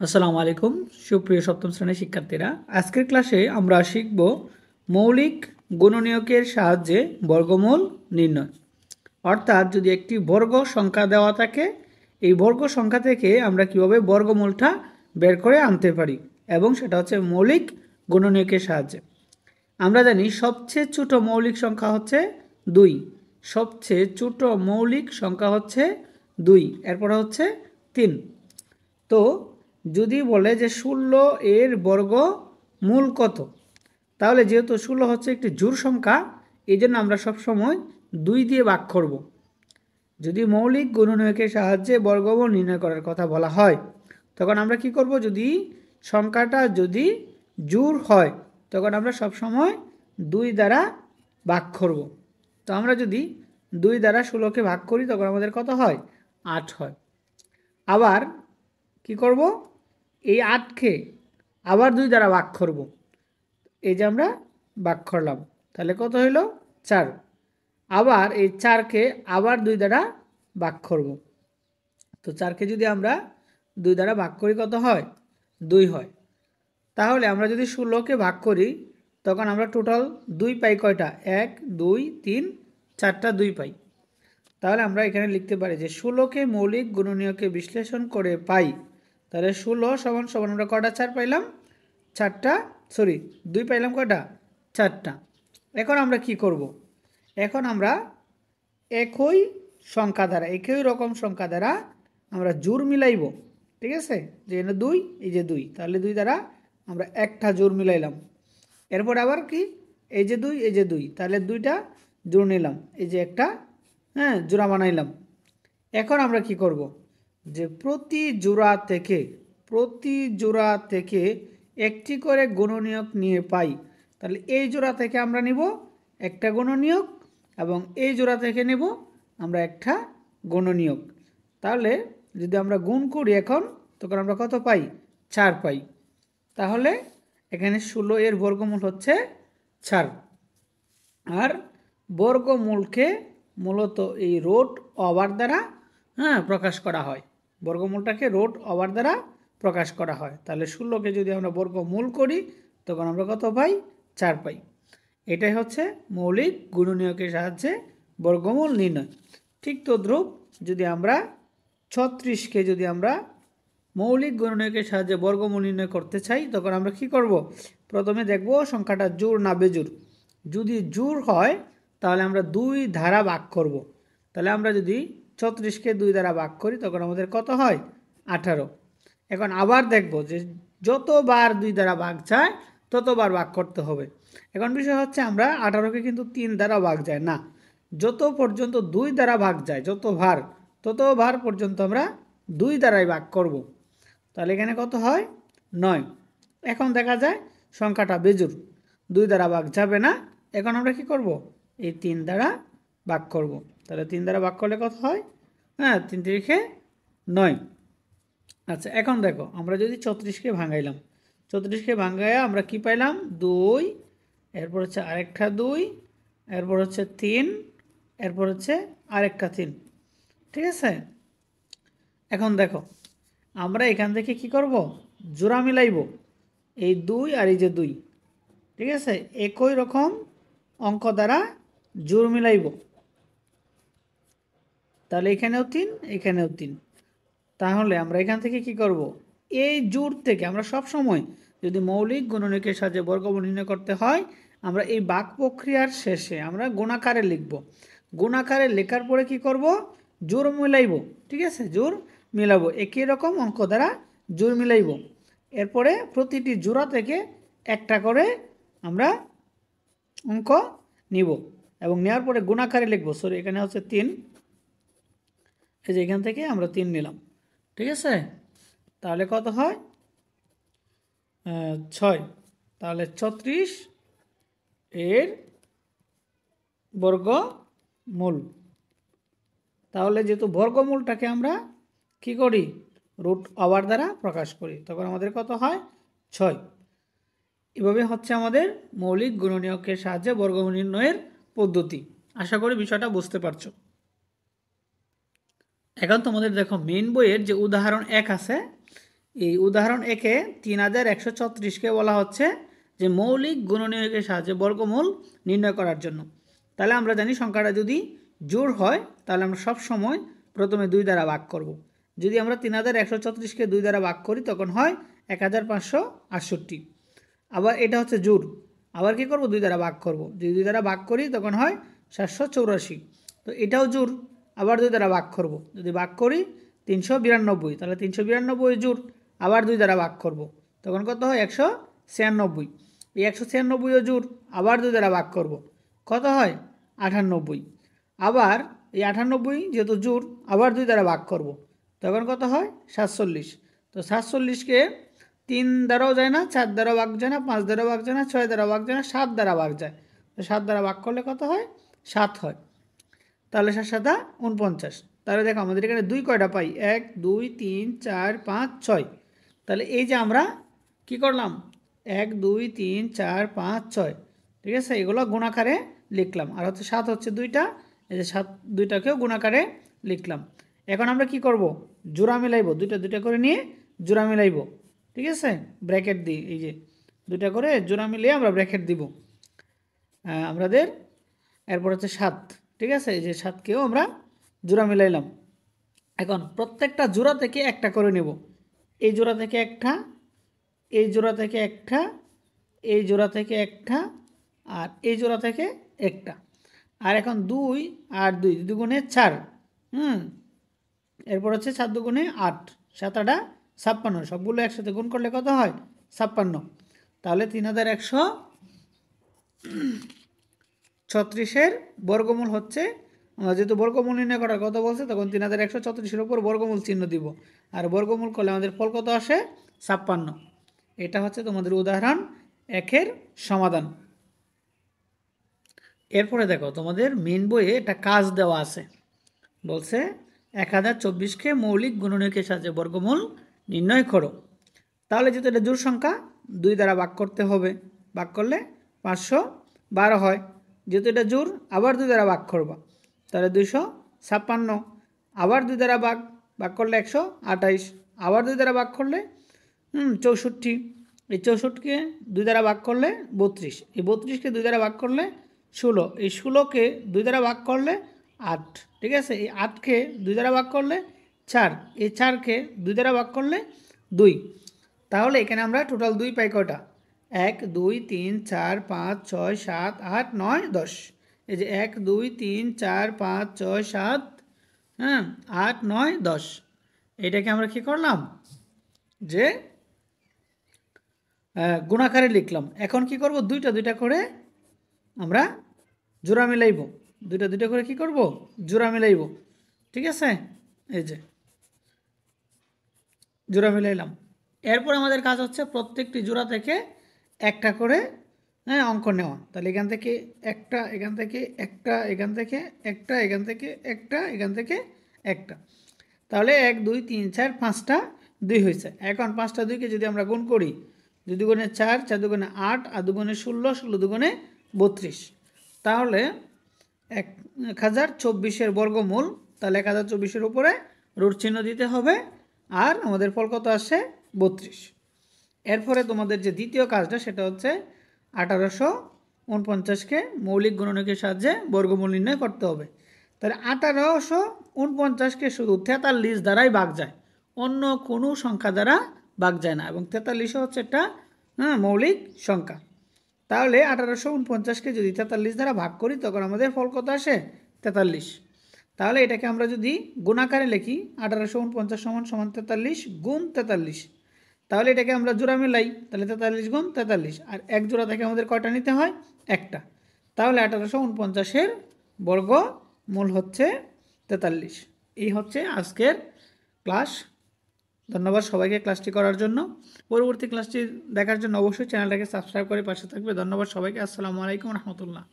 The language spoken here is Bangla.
আসসালামু আলাইকুম সুপ্রিয় সপ্তম শ্রেণীর শিক্ষার্থীরা, আজকের ক্লাসে আমরা শিখব মৌলিক গুণনীয়কের সাহায্যে বর্গমূল নির্ণয়। অর্থাৎ যদি একটি বর্গ সংখ্যা দেওয়া থাকে, এই বর্গ সংখ্যা থেকে আমরা কিভাবে বর্গমূলটা বের করে আনতে পারি, এবং সেটা হচ্ছে মৌলিক গুণনীয়কের সাহায্যে। আমরা জানি সবচেয়ে ছোট মৌলিক সংখ্যা হচ্ছে 2। সবচেয়ে ছোট মৌলিক সংখ্যা হচ্ছে 2, এরপরে হচ্ছে 3। তো যদি বলে যে 16 এর বর্গমূল কত, তাহলে যেহেতু 16 হচ্ছে একটি জোড় সংখ্যা, এই জন্য আমরা সবসময় 2 দিয়ে ভাগ করব। যদি মৌলিক গুণনীয়কের সাহায্যে বর্গমূল নির্ণয় করার কথা বলা হয়, তখন আমরা কি করব, যদি সংখ্যাটা যদি জোড় হয় তখন আমরা সবসময় 2 দ্বারা ভাগ করব। তো আমরা যদি 2 দ্বারা 16কে ভাগ করি তখন আমাদের কত হয়? 8 হয়। আবার কি করব, এই 8কে আবার 2 দ্বারা ভাগ করব। এই যে আমরা ভাগ করলাম, তাহলে কত হইল? 4। আবার এই 4কে আবার 2 দ্বারা ভাগ করব। তো 4কে যদি আমরা 2 দ্বারা ভাগ করি কত হয়? 2 হয়। তাহলে আমরা যদি 16কে ভাগ করি তখন আমরা টোটাল 2 পাই কয়টা? 1 2 3 4টা 2 পাই। তাহলে আমরা এখানে লিখতে পারি যে 16কে মৌলিক গুণনীয়কে বিশ্লেষণ করে পাই। তাহলে 16 সমান সমান আমরা কটা 4 পাইলাম? 4টা, 2 পাইলাম কটা? 4টা। এখন আমরা কি করব? এখন আমরা একই সংখ্যা দ্বারা, একই রকম সংখ্যা দ্বারা আমরা জোড় মিলাইব। ঠিক আছে, যে 2, এই যে 2, তাহলে 2 দ্বারা আমরা একটা জোড় মিলাইলাম। এরপর আবার কি, এই যে 2, এই যে 2, তাহলে 2টা জোড় নিলাম, এই যে একটা জোড়া বানাইলাম। এখন আমরা কি করব, যে প্রতি জোড়া থেকে একটি করে গুণনীয়ক নিয়ে পাই। তাহলে এই জোড়া থেকে আমরা নিব একটা গুণনীয়ক, এবং এই জোড়া থেকে নেব আমরা একটা গুণনীয়ক। তাহলে যদি আমরা গুণ করি এখন, তখন আমরা কত পাই? 4 পাই। তাহলে এখানে 16 এর বর্গমূল হচ্ছে 4। আর বর্গমূলকে মূলত এই রুট ওভার দ্বারা প্রকাশ করা হয়। বর্গমূলটাকে রুট ওভার দ্বারা প্রকাশ করা হয়। তাহলে 16কে যদি আমরা বর্গমূল করি তখন আমরা কত পাই? 4 পাই। এটাই হচ্ছে মৌলিক গুণনীয়কের সাহায্যে বর্গমূল নির্ণয়। ঠিক তদ্রূপ যদি আমরা 36কে যদি আমরা মৌলিক গুণনীয়কের সাহায্যে বর্গমূল নির্ণয় করতে চাই, তখন আমরা কি করব? প্রথমে দেখব সংখ্যাটা জোড় না বেজোড়। যদি জোড় হয় তাহলে আমরা 2 দ্বারা ভাগ করব। তাহলে আমরা যদি 36কে 2 দ্বারা ভাগ করি তখন আমাদের কত হয়? 18। এখন আবার দেখব যে যতবার 2 দ্বারা ভাগ যায় ততবার ভাগ করতে হবে। এখন বিষয় হচ্ছে আমরা 18কে কিন্তু 3 দ্বারা ভাগ যায় না, যত পর্যন্ত 2 দ্বারা ভাগ যায়, ততবার পর্যন্ত আমরা 2 দ্বারাই ভাগ করব। তাহলে এখানে কত হয়? 9। এখন দেখা যায় সংখ্যাটা বেজোড়, 2 দ্বারা ভাগ যাবে না। এখন আমরা কি করব? এই 3 দ্বারা ভাগ করব। তাহলে 3 দ্বারা ভাগ করলে কত হয়? 3 3 9। আচ্ছা, এখন দেখো আমরা যদি 34কে ভাঙাইলাম, 34কে ভাঙাইয়া আমরা কি পাইলাম? 2, এরপর হচ্ছে আরেকটা 2, এরপর হচ্ছে 3, এরপর হচ্ছে আরেকটা 3। ঠিক আছে, এখন দেখো আমরা এখান থেকে কি করব? জোড়া মিলাইব, এই 2 আর এই যে 2। ঠিক আছে, একই রকম অঙ্ক দ্বারা জোড় মিলাইব। তাহলে এখানেও 3, এখানেও 3। তাহলে আমরা এখান থেকে কি করব? এই জোড় থেকে আমরা সব সময় যদি মৌলিক গুণনীয়কের সাহায্যে বর্গমূল নির্ণয় করতে হয়, আমরা এই ভাগ প্রক্রিয়ার শেষে আমরা গুণাকারে লিখব। গুণাকারে লেখার পরে কি করব? জোড় মিলাইব। ঠিক আছে, জোড় মিলাবো, একই রকম অঙ্ক দ্বারা জোড় মিলাইব। এরপরে প্রতিটি জোড়া থেকে একটা করে আমরা অঙ্ক নিব, এবং নেওয়ার পরে গুণাকারে লিখব। এখানে হচ্ছে 3, এই যে এখান থেকে আমরা 3 নিলাম। ঠিক আছে, তাহলে কত হয়? 6। তাহলে 36 এর বর্গমূল। তাহলে যেহেতু বর্গমূলটাকে আমরা কি করি? রুট ওভার দ্বারা প্রকাশ করি, তখন আমাদের কত হয়? 6। এভাবে হচ্ছে আমাদের মৌলিক গুণনীয়কের সাহায্যে বর্গমূল নির্ণয়ের পদ্ধতি। আশা করি বিষয়টা বুঝতে পারছো। এখন তোমাদের দেখো মেইন বইয়ের যে উদাহরণ 1 আছে, এই উদাহরণ একে 3136কে বলা হচ্ছে যে মৌলিক গুণনীয়কের সাহায্যে বর্গমূল নির্ণয় করার জন্য। তাহলে আমরা জানি সংখ্যাটা যদি জোড় হয় তাহলে আমরা সব সময় প্রথমে 2 দ্বারা ভাগ করব। যদি আমরা 3136কে 2 দ্বারা ভাগ করি তখন হয় 1568। আবার এটা হচ্ছে জোড়, আবার কি করব 2 দ্বারা ভাগ করব। যদি 2 দ্বারা ভাগ করি তখন হয় 784। তো এটাও জোড়, আবার 2 দ্বারা ভাগ করব। যদি ভাগ করি 392, তাহলে 392 জোড়, আবার 2 দ্বারা ভাগ করব, তখন কত হয় 196। এই 196ও জোড়, আবার 2 দ্বারা ভাগ করব, কত হয় 98। আবার এই 98 যেহেতু জোড়, আবার 2 দ্বারা ভাগ করব, তখন কত হয় 47। তো 47কে 3 দ্বারাও যায় না, 4 দ্বারাও ভাগ যায় না, 5 দ্বারাও ভাগ যায় না, 6 দ্বারা ভাগ যায় না, 7 দ্বারা ভাগ যায়। তো 7 দ্বারা ভাগ করলে কত হয় 7 হয়। তাহলে 7 7 49। তাহলে দেখো আমাদের এখানে 2 কয়টা পাই, 1 2 3 4 5 6। তাহলে এই যে আমরা কি করলাম 1 2 3 4 5 6, ঠিক আছে, এগুলো গুণাকারে লিখলাম। আর হচ্ছে 7 হচ্ছে 2টা, এই যে 7 2টাকেও গুণাকারে লিখলাম। এখন আমরা কি করব, জোড়া মিলাইব, 2টা 2টা করে নিয়ে জোড়া মিলাইব, ঠিক আছে, ব্র্যাকেট দিই, এই যে 2টা করে জোড়া মিলিয়ে আমরা ব্র্যাকেট দিব আমাদের। এরপর হচ্ছে 7, ঠিক আছে, এই যে 7কেও আমরা জোড়া মিলাইলাম। এখন প্রত্যেকটা জোড়া থেকে একটা করে নেব, এই জোড়া থেকে একটা, এই জোড়া থেকে একটা, এই জোড়া থেকে একটা, আর এই জোড়া থেকে একটা। আর এখন 2 আর 2 দুগুণে 4, এরপর হচ্ছে 4 দুগুণে 8, 7 8 56, সবগুলো একসাথে গুণ করলে কত হয় 56। তাহলে 3136-এর বর্গমূল হচ্ছে, যেহেতু বর্গমূল নির্ণয় করার কথা বলছে তখন 3136-এর উপর বর্গমূল চিহ্ন দিব, আর বর্গমূল করলে আমাদের ফল কত আসে 56। এটা হচ্ছে তোমাদের উদাহরণ 1-এর সমাধান। এরপরে দেখো তোমাদের মেন বইয়ে একটা কাজ দেওয়া আছে, বলছে 1024কে মৌলিক গুণনীয়কের সাহায্যে বর্গমূল নির্ণয় করো। তাহলে যেহেতু এটা জোড় সংখ্যা 2 দ্বারা ভাগ করতে হবে, ভাগ করলে 512 হয়। যেহেতু এটা জোড় আবার 2 দ্বারা ভাগ করবা, তাহলে 256, আবার 2 দ্বারা ভাগ করলে 128, আবার 2 দ্বারা ভাগ করলে 64। এই 64কে 2 দ্বারা ভাগ করলে 32, এই 32কে 2 দ্বারা ভাগ করলে 16, এই 16কে 2 দ্বারা ভাগ করলে 8, ঠিক আছে, এই 8কে 2 দ্বারা ভাগ করলে 4, এই 4কে 2 দ্বারা ভাগ করলে 2। তাহলে এখানে আমরা টোটাল 2 পাই কয়টা, 1 2 3 4 5 6 7 8 9 10। এই যে 1 2 3 4 5 6 7 8 9 10, এটাকে আমরা কি করলাম যে গুণাকারে লিখলাম। এখন কি করব, 2টা 2টা করে আমরা জোড়া মিলাইব, 2টা 2টা করে কি করব জোড়া মিলাইব, ঠিক আছে, এই যে জোড়া মিলাইলাম। এরপর আমাদের কাজ হচ্ছে প্রত্যেকটি জোড়া থেকে একটা করে অঙ্ক নেওয়া। তাহলে এখান থেকে একটা, এখান থেকে একটা, এখান থেকে একটা, এখান থেকে একটা, এখান থেকে একটা। তাহলে 1 2 3 4 5টা 2 হয়েছে। এখন 5টা 2কে যদি আমরা গুণ করি, 2 দুগুণে 4, 4 দুগুণে 8, আর দুগুণে 16, 16 দুগুণে 32, তাহলে 1024-এর বর্গমূল। তাহলে 1024-এর উপরে রুট চিহ্ন দিতে হবে, আর আমাদের ফল কত আসে 32। এরপরে তোমাদের যে দ্বিতীয় কাজটা সেটা হচ্ছে 1849-কে মৌলিক গুণনীয়কের সাহায্যে বর্গমূল নির্ণয় করতে হবে। তাহলে 1849-কে শুধু 43 দ্বারাই ভাগ যায়, অন্য কোনো সংখ্যা দ্বারা ভাগ যায় না, এবং 43 হচ্ছে একটা মৌলিক সংখ্যা। তাহলে 1849-কে যদি 43 দ্বারা ভাগ করি তখন আমাদের ফল কত আসে 43। তাহলে এটাকে আমরা যদি গুণাকারে লিখি 1849 সমান সমান 43 গুণ 43, তাহলে এটাকে আমরা জোড়া মিলাই, তাহলে 43 গুণ 43, আর এক জোড়া থেকে আমাদের কয়টা নিতে হয় একটা। তাহলে 1849-এর বর্গমূল হচ্ছে 43। এই হচ্ছে আজকের ক্লাস। ধন্যবাদ সবাইকে ক্লাসটি করার জন্য। পরবর্তী ক্লাসটি দেখার জন্য অবশ্যই চ্যানেলটাকে সাবস্ক্রাইব করে পাশে থাকবে। ধন্যবাদ সবাইকে। আসসালামু আলাইকুম রহমতুল্লাহ।